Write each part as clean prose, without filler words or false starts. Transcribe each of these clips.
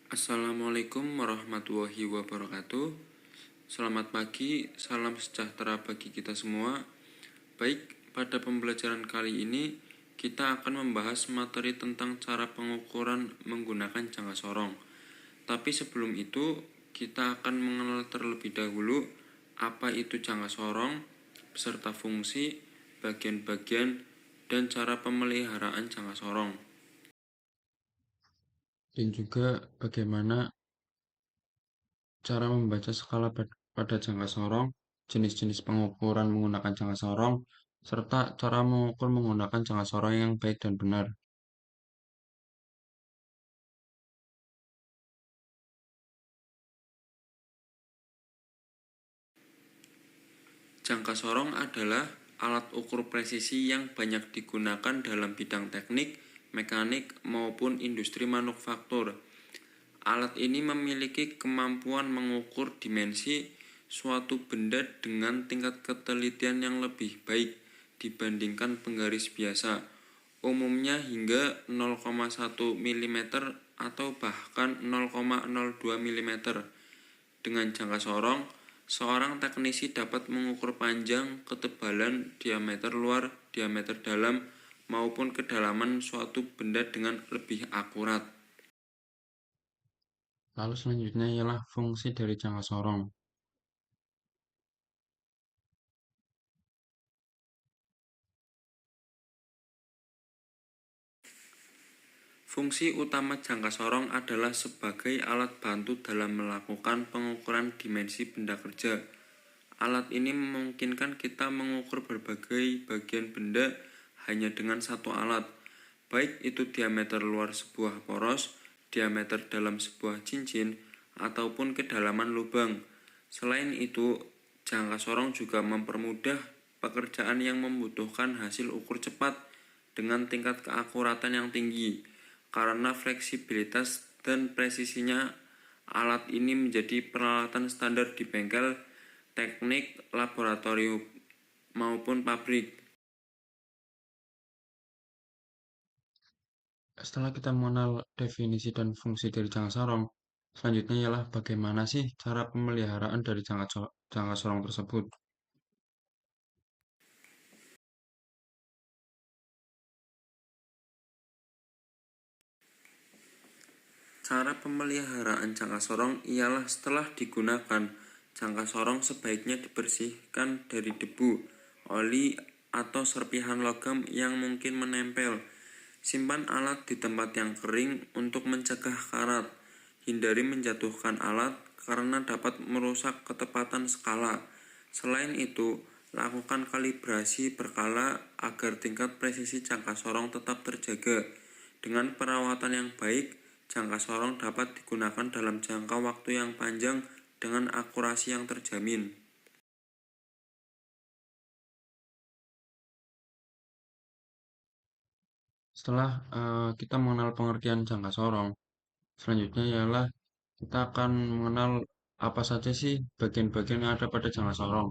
Assalamualaikum warahmatullahi wabarakatuh. Selamat pagi, salam sejahtera bagi kita semua. Baik, pada pembelajaran kali ini kita akan membahas materi tentang cara pengukuran menggunakan jangka sorong. Tapi sebelum itu, kita akan mengenal terlebih dahulu apa itu jangka sorong, beserta fungsi, bagian-bagian, dan cara pemeliharaan jangka sorong. Dan juga bagaimana cara membaca skala pada jangka sorong, jenis-jenis pengukuran menggunakan jangka sorong, serta cara mengukur menggunakan jangka sorong yang baik dan benar. Jangka sorong adalah alat ukur presisi yang banyak digunakan dalam bidang teknik, mekanik, maupun industri manufaktur. Alat ini memiliki kemampuan mengukur dimensi suatu benda dengan tingkat ketelitian yang lebih baik dibandingkan penggaris biasa, umumnya hingga 0,1 mm atau bahkan 0,02 mm. Dengan jangka sorong, seorang teknisi dapat mengukur panjang, ketebalan, diameter luar, diameter dalam, maupun kedalaman suatu benda dengan lebih akurat. Lalu selanjutnya ialah fungsi dari jangka sorong. Fungsi utama jangka sorong adalah sebagai alat bantu dalam melakukan pengukuran dimensi benda kerja. Alat ini memungkinkan kita mengukur berbagai bagian benda hanya dengan satu alat, baik itu diameter luar sebuah poros, diameter dalam sebuah cincin, ataupun kedalaman lubang. Selain itu, jangka sorong juga mempermudah pekerjaan yang membutuhkan hasil ukur cepat dengan tingkat keakuratan yang tinggi. Karena fleksibilitas dan presisinya, alat ini menjadi peralatan standar di bengkel, teknik, laboratorium, maupun pabrik. Setelah kita mengenal definisi dan fungsi dari jangka sorong, selanjutnya ialah bagaimana sih cara pemeliharaan dari jangka sorong tersebut. Cara pemeliharaan jangka sorong ialah setelah digunakan, jangka sorong sebaiknya dibersihkan dari debu, oli, atau serpihan logam yang mungkin menempel. Simpan alat di tempat yang kering untuk mencegah karat. Hindari menjatuhkan alat karena dapat merusak ketepatan skala. Selain itu, lakukan kalibrasi berkala agar tingkat presisi jangka sorong tetap terjaga. Dengan perawatan yang baik, jangka sorong dapat digunakan dalam jangka waktu yang panjang dengan akurasi yang terjamin. Setelah kita mengenal pengertian jangka sorong, selanjutnya ialah kita akan mengenal apa saja sih bagian-bagian yang ada pada jangka sorong.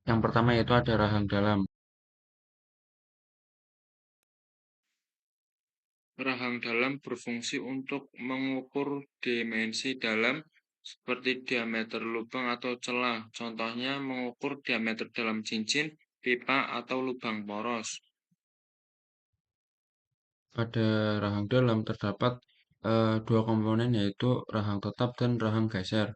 Yang pertama yaitu ada rahang dalam. Rahang dalam berfungsi untuk mengukur dimensi dalam seperti diameter lubang atau celah. Contohnya mengukur diameter dalam cincin, pipa, atau lubang poros. Pada rahang dalam terdapat dua komponen yaitu rahang tetap dan rahang geser.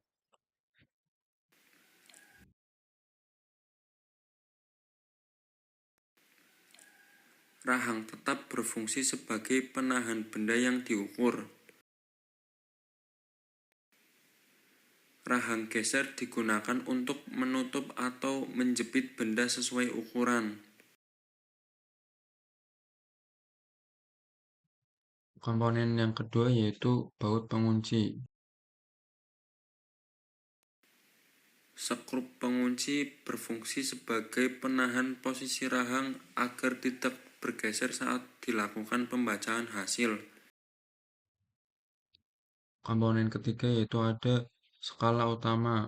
Rahang tetap berfungsi sebagai penahan benda yang diukur. Rahang geser digunakan untuk menutup atau menjepit benda sesuai ukuran. Komponen yang kedua yaitu baut pengunci. Skrup pengunci berfungsi sebagai penahan posisi rahang agar tidak bergeser saat dilakukan pembacaan hasil. Komponen ketiga yaitu ada skala utama.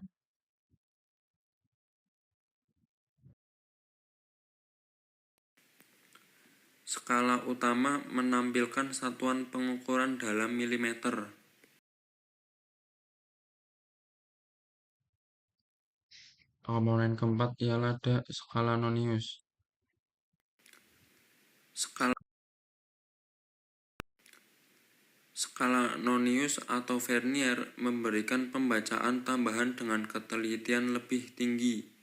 Skala utama menampilkan satuan pengukuran dalam milimeter. Komponen keempat ialah skala Nonius. Skala Nonius atau Vernier memberikan pembacaan tambahan dengan ketelitian lebih tinggi.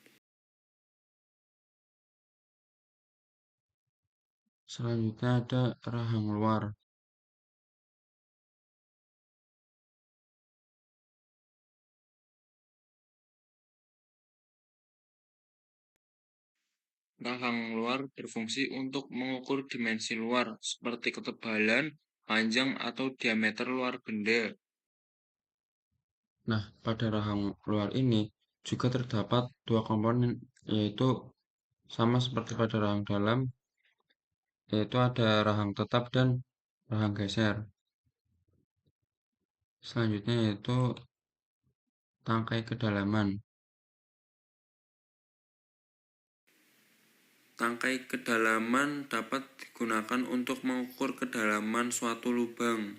Selanjutnya ada rahang luar. Rahang luar berfungsi untuk mengukur dimensi luar, seperti ketebalan, panjang, atau diameter luar benda. Nah, pada rahang luar ini juga terdapat dua komponen, yaitu sama seperti pada rahang dalam, yaitu ada rahang tetap dan rahang geser. Selanjutnya yaitu tangkai kedalaman. Tangkai kedalaman dapat digunakan untuk mengukur kedalaman suatu lubang.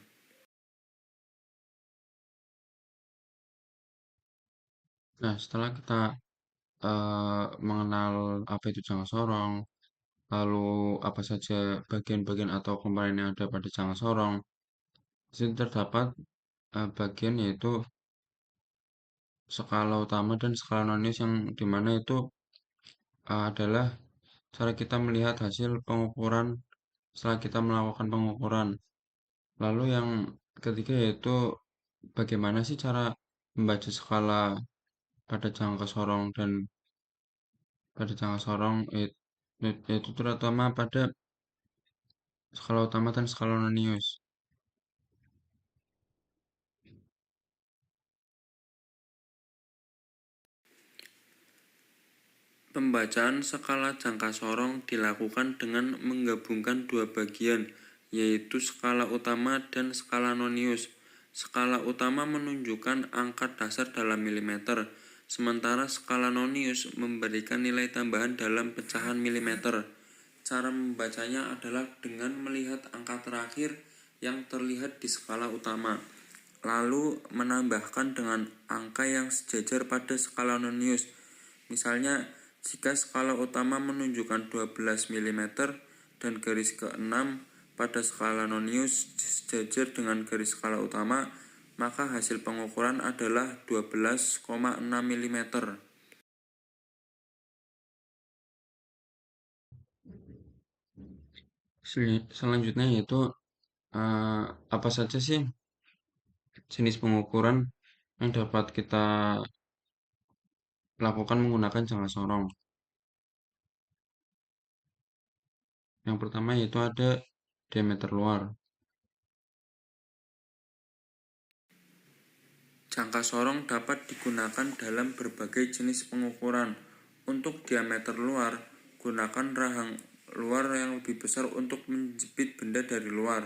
Nah, setelah kita mengenal apa itu jangka sorong, lalu apa saja bagian-bagian atau komponen yang ada pada jangka sorong, di situ terdapat bagian yaitu skala utama dan skala Nonius yang dimana itu adalah cara kita melihat hasil pengukuran setelah kita melakukan pengukuran. Lalu yang ketiga yaitu bagaimana sih cara membaca skala pada jangka sorong dan pada jangka sorong yaitu terutama pada skala utama dan skala Nonius. Pembacaan skala jangka sorong dilakukan dengan menggabungkan dua bagian, yaitu skala utama dan skala Nonius. Skala utama menunjukkan angka dasar dalam milimeter, sementara skala Nonius memberikan nilai tambahan dalam pecahan milimeter. Cara membacanya adalah dengan melihat angka terakhir yang terlihat di skala utama, lalu menambahkan dengan angka yang sejajar pada skala Nonius. Misalnya, jika skala utama menunjukkan 12 mm dan garis ke-6 pada skala Nonius sejajar dengan garis skala utama, maka hasil pengukuran adalah 12,6 mm. Selanjutnya yaitu apa saja sih jenis pengukuran yang dapat kita lakukan menggunakan jangka sorong. Yang pertama yaitu ada diameter luar. Jangka sorong dapat digunakan dalam berbagai jenis pengukuran. Untuk diameter luar, gunakan rahang luar yang lebih besar untuk menjepit benda dari luar.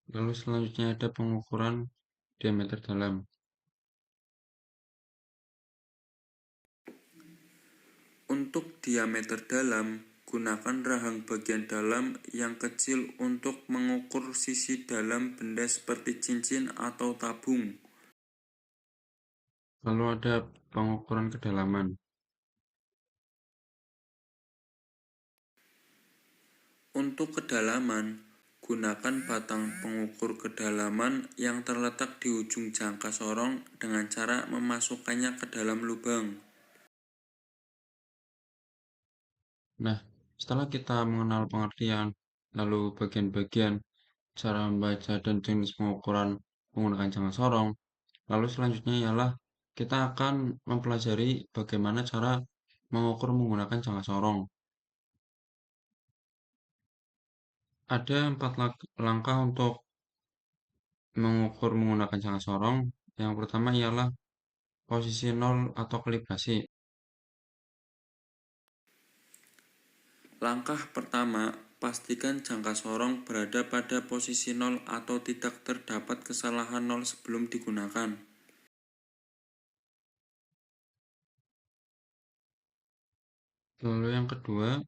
Lalu selanjutnya ada pengukuran diameter dalam. Untuk diameter dalam, gunakan rahang bagian dalam yang kecil untuk mengukur sisi dalam benda seperti cincin atau tabung. Lalu ada pengukuran kedalaman. Untuk kedalaman, gunakan batang pengukur kedalaman yang terletak di ujung jangka sorong dengan cara memasukkannya ke dalam lubang. Nah, setelah kita mengenal pengertian, lalu bagian-bagian, cara membaca dan jenis pengukuran menggunakan jangka sorong, lalu selanjutnya ialah kita akan mempelajari bagaimana cara mengukur menggunakan jangka sorong. Ada 4 langkah untuk mengukur menggunakan jangka sorong. Yang pertama ialah posisi nol atau kalibrasi. Langkah pertama, pastikan jangka sorong berada pada posisi nol atau tidak terdapat kesalahan nol sebelum digunakan. Lalu yang kedua,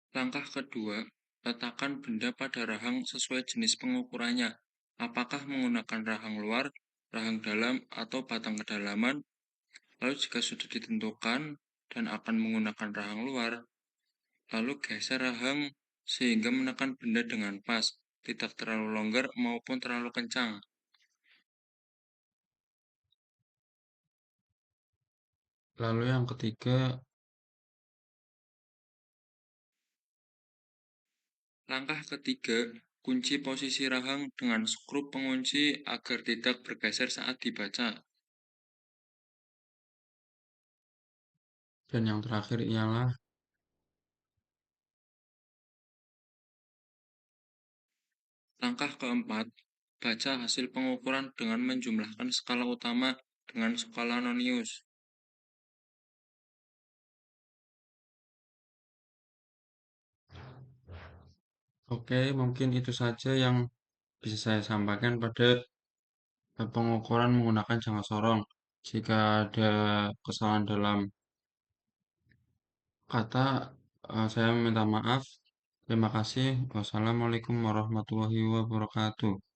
langkah kedua, letakkan benda pada rahang sesuai jenis pengukurannya. Apakah menggunakan rahang luar, rahang dalam, atau batang kedalaman? Lalu jika sudah ditentukan dan akan menggunakan rahang luar, lalu geser rahang sehingga menekan benda dengan pas, tidak terlalu longgar maupun terlalu kencang. Lalu yang ketiga, langkah ketiga, kunci posisi rahang dengan skrup pengunci agar tidak bergeser saat dibaca. Dan yang terakhir ialah langkah keempat, baca hasil pengukuran dengan menjumlahkan skala utama dengan skala nonius. Oke, mungkin itu saja yang bisa saya sampaikan pada pengukuran menggunakan jangka sorong. Jika ada kesalahan dalam kata, saya meminta maaf. Terima kasih. Wassalamualaikum warahmatullahi wabarakatuh.